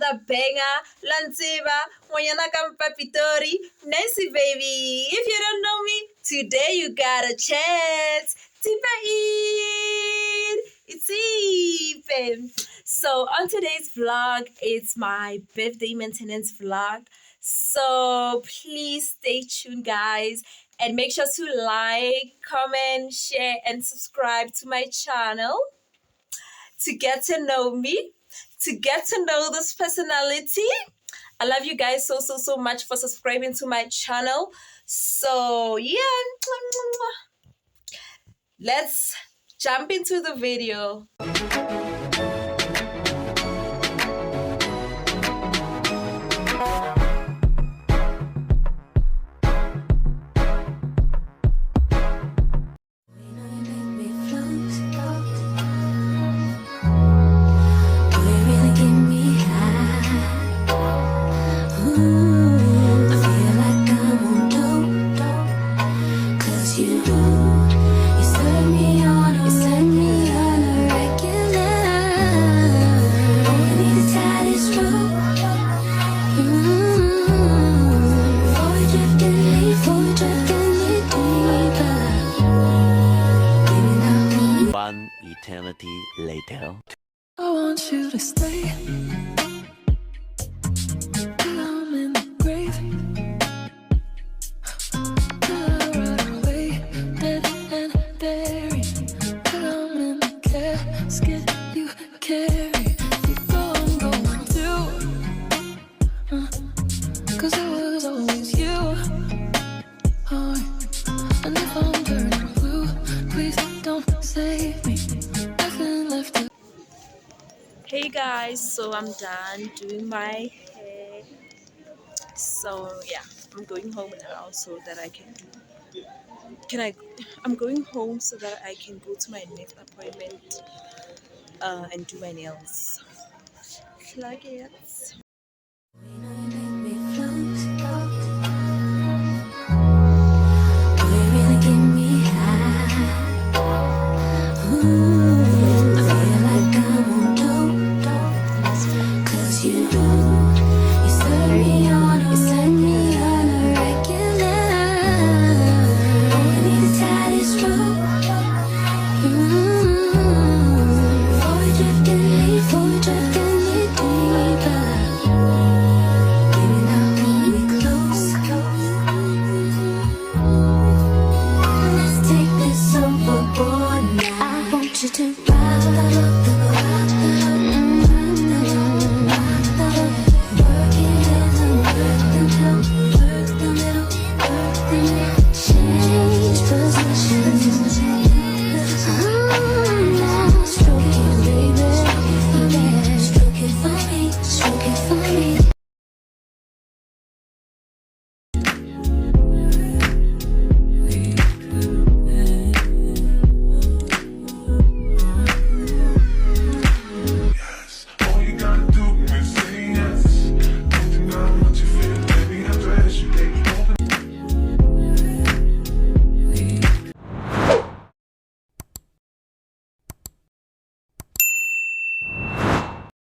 another banger. Ngwanyana Pitori Nancybabyyy. If you don't know me, today you got a chance. It's Eve. So on today's vlog, it's my birthday maintenance vlog. So please stay tuned, guys, and make sure to like, comment, share, and subscribe to my channel to get to know me, to get to know this personality. I love you guys so much for subscribing to my channel. So yeah, let's jump into the video. One eternity later. I want you to stay till I'm in the grave, till I rot away, dead and buried, till I'm in the casket you carry. Before I'm going to, 'cause it was always you. Oh, and if I'm turning blue, please don't save me. Nothing left to. Hey guys, so I'm done doing my hair. So yeah, I'm going home now so that I I'm going home so that I can go to my next appointment and do my nails. Like it.